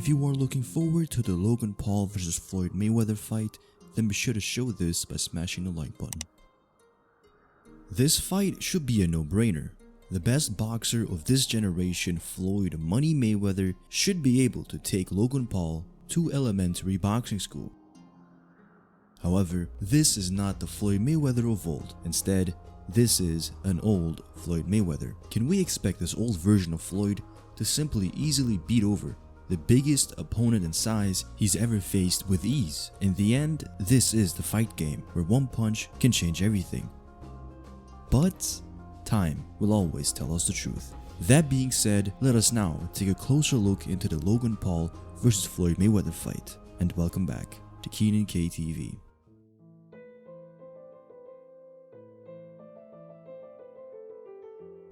If you are looking forward to the Logan Paul vs Floyd Mayweather fight, then be sure to show this by smashing the like button. This fight should be a no-brainer. The best boxer of this generation, Floyd Money Mayweather, should be able to take Logan Paul to elementary boxing school. However, this is not the Floyd Mayweather of old. Instead, this is an old Floyd Mayweather. Can we expect this old version of Floyd to simply easily beat over the biggest opponent in size he's ever faced with ease? In the end, this is the fight game where one punch can change everything. But time will always tell us the truth. That being said, let us now take a closer look into the Logan Paul vs Floyd Mayweather fight, and welcome back to Keenan KTV.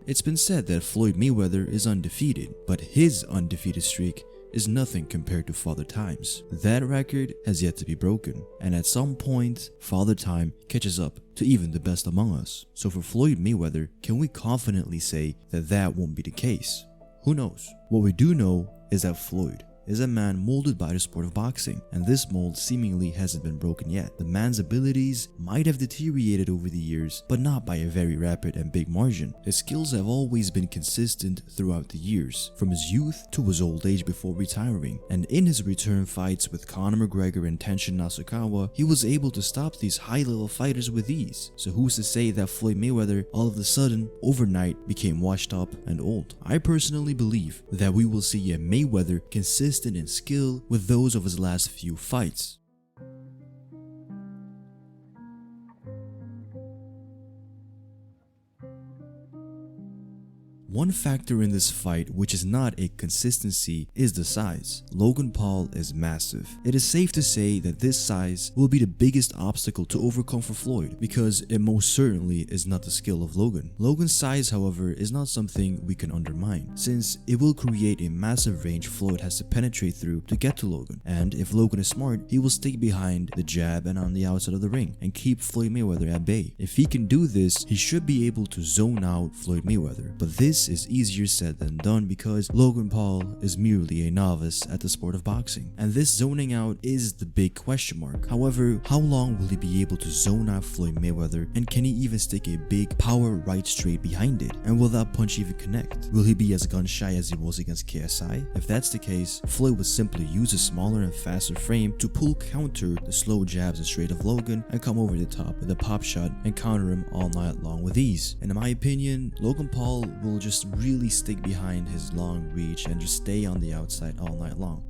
It's been said that Floyd Mayweather is undefeated, but his undefeated streak is nothing compared to Father Time's. That record has yet to be broken, and at some point, Father Time catches up to even the best among us. So for Floyd Mayweather, can we confidently say that that won't be the case? Who knows? What we do know is that Floyd is a man molded by the sport of boxing, and this mold seemingly hasn't been broken yet. The man's abilities might have deteriorated over the years, but not by a very rapid and big margin. His skills have always been consistent throughout the years, from his youth to his old age before retiring, and in his return fights with Conor McGregor and Tenshin Nasukawa, he was able to stop these high-level fighters with ease. So who's to say that Floyd Mayweather all of a sudden, overnight, became washed up and old? I personally believe that we will see a Mayweather consistent in skill with those of his last few fights. One factor in this fight which is not a consistency is the size. Logan Paul is massive. It is safe to say that this size will be the biggest obstacle to overcome for Floyd, because it most certainly is not the skill of Logan. Logan's size, however, is not something we can undermine, since it will create a massive range Floyd has to penetrate through to get to Logan, and if Logan is smart, he will stay behind the jab and on the outside of the ring and keep Floyd Mayweather at bay. If he can do this, he should be able to zone out Floyd Mayweather, but this is easier said than done because Logan Paul is merely a novice at the sport of boxing, and this zoning out is the big question mark. However, how long will he be able to zone out Floyd Mayweather, and can he even stick a big power right straight behind it, and will that punch even connect? Will he be as gun shy as he was against KSI? If that's the case, Floyd would simply use a smaller and faster frame to pull counter the slow jabs and straight of Logan and come over the top with a pop shot and counter him all night long with ease. And in my opinion, Logan Paul will just really stick behind his long reach and just stay on the outside all night long.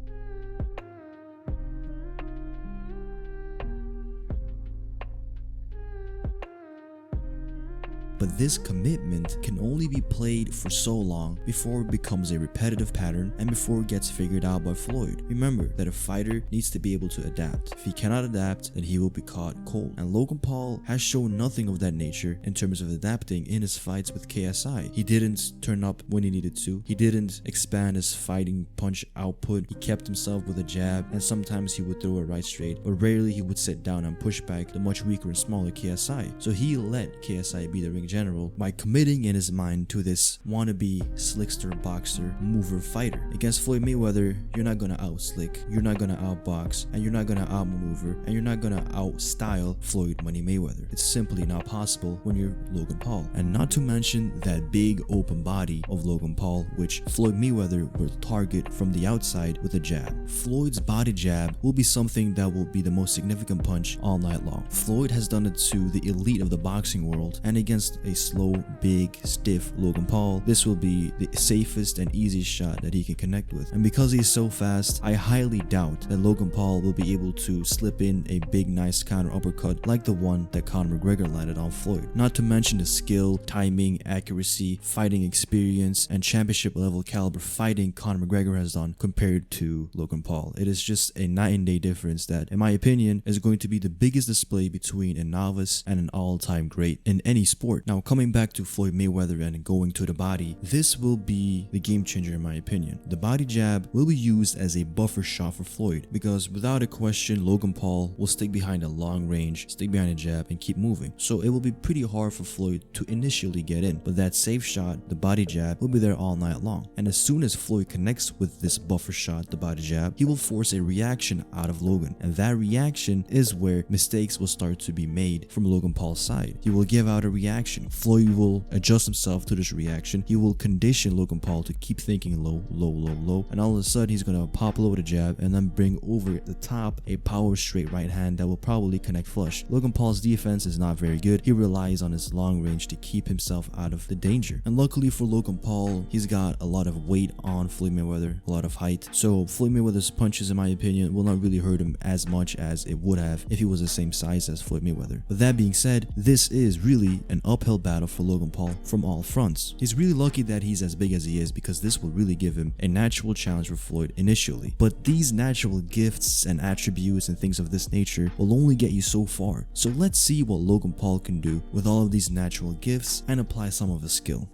But this commitment can only be played for so long before it becomes a repetitive pattern and before it gets figured out by Floyd. Remember that a fighter needs to be able to adapt. If he cannot adapt, then he will be caught cold. And Logan Paul has shown nothing of that nature in terms of adapting in his fights with KSI. He didn't turn up when he needed to. He didn't expand his fighting punch output. He kept himself with a jab, and sometimes he would throw a right straight, but rarely he would sit down and push back the much weaker and smaller KSI. So he let KSI be the ring general by committing in his mind to this wannabe slickster boxer mover fighter. Against Floyd Mayweather, you're not gonna out slick, you're not gonna outbox, and you're not gonna outmaneuver, and you're not gonna out style Floyd Money Mayweather. It's simply not possible when you're Logan Paul. And not to mention that big open body of Logan Paul, which Floyd Mayweather will target from the outside with a jab. Floyd's body jab will be something that will be the most significant punch all night long. Floyd has done it to the elite of the boxing world, and against a slow, big, stiff Logan Paul, this will be the safest and easiest shot that he can connect with. And because he's so fast, I highly doubt that Logan Paul will be able to slip in a big, nice counter uppercut like the one that Conor McGregor landed on Floyd. Not to mention the skill, timing, accuracy, fighting experience, and championship level caliber fighting Conor McGregor has done compared to Logan Paul. It is just a night and day difference that, in my opinion, is going to be the biggest display between a novice and an all-time great in any sport. Now coming back to Floyd Mayweather and going to the body, this will be the game changer in my opinion. The body jab will be used as a buffer shot for Floyd because without a question Logan Paul will stick behind a long range, stick behind a jab and keep moving. So it will be pretty hard for Floyd to initially get in, but that safe shot, the body jab, will be there all night long. And as soon as Floyd connects with this buffer shot, the body jab, he will force a reaction out of Logan, and that reaction is where mistakes will start to be made from Logan Paul's side. He will give out a reaction, Floyd will adjust himself to this reaction, he will condition Logan Paul to keep thinking low, low, low, low, and all of a sudden he's gonna pop low with a jab and then bring over the top a power straight right hand that will probably connect flush. Logan Paul's defense is not very good, he relies on his long range to keep himself out of the danger, and luckily for Logan Paul, he's got a lot of weight on Floyd Mayweather, a lot of height, so Floyd Mayweather's punches in my opinion will not really hurt him as much as it would have if he was the same size as Floyd Mayweather. But that being said, this is really an uphill battle for Logan Paul from all fronts. He's really lucky that he's as big as he is because this will really give him a natural challenge for Floyd initially. But these natural gifts and attributes and things of this nature will only get you so far. So let's see what Logan Paul can do with all of these natural gifts and apply some of his skill.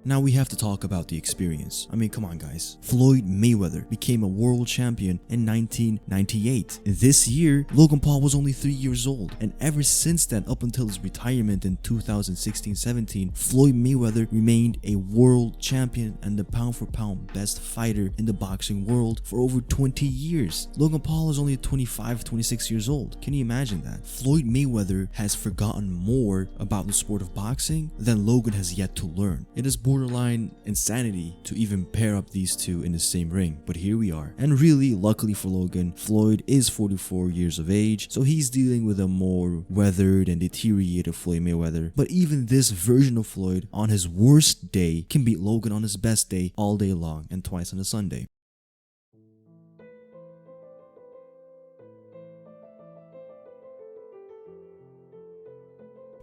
Now we have to talk about the experience. I mean, come on guys. Floyd Mayweather became a world champion in 1998. This year, Logan Paul was only 3 years old. And ever since then, up until his retirement in 2016-17, Floyd Mayweather remained a world champion and the pound for pound best fighter in the boxing world for over 20 years. Logan Paul is only 25, 26 years old. Can you imagine that? Floyd Mayweather has forgotten more about the sport of boxing than Logan has yet to learn. It is borderline insanity to even pair up these two in the same ring, but here we are. And really, luckily for Logan, Floyd is 44 years of age, so he's dealing with a more weathered and deteriorated Floyd Mayweather. But even this version of Floyd on his worst day can beat Logan on his best day all day long and twice on a Sunday.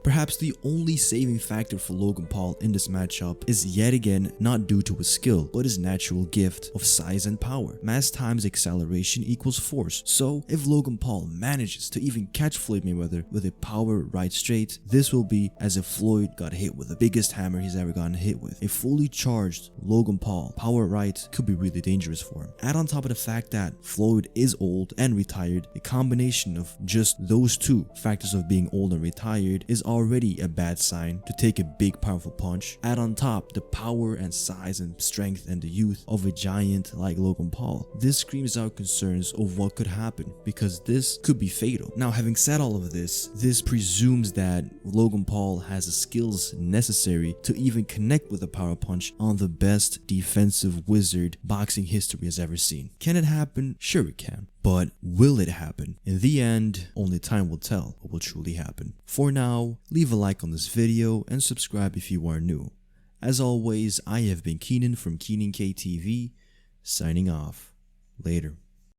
Perhaps the only saving factor for Logan Paul in this matchup is yet again not due to his skill, but his natural gift of size and power. Mass times acceleration equals force. So if Logan Paul manages to even catch Floyd Mayweather with a power right straight, this will be as if Floyd got hit with the biggest hammer he's ever gotten hit with. A fully charged Logan Paul power right could be really dangerous for him. Add on top of the fact that Floyd is old and retired, a combination of just those two factors of being old and retired is already a bad sign to take a big powerful punch. Add on top the power and size and strength and the youth of a giant like Logan Paul. This screams out concerns of what could happen because this could be fatal. Now, having said all of this presumes that Logan Paul has the skills necessary to even connect with a power punch on the best defensive wizard boxing history has ever seen. Can it happen? Sure it can. But will it happen? In the end, only time will tell what will truly happen. For now, leave a like on this video and subscribe if you are new. As always, I have been Keenan from Keenan KTV, signing off. Later.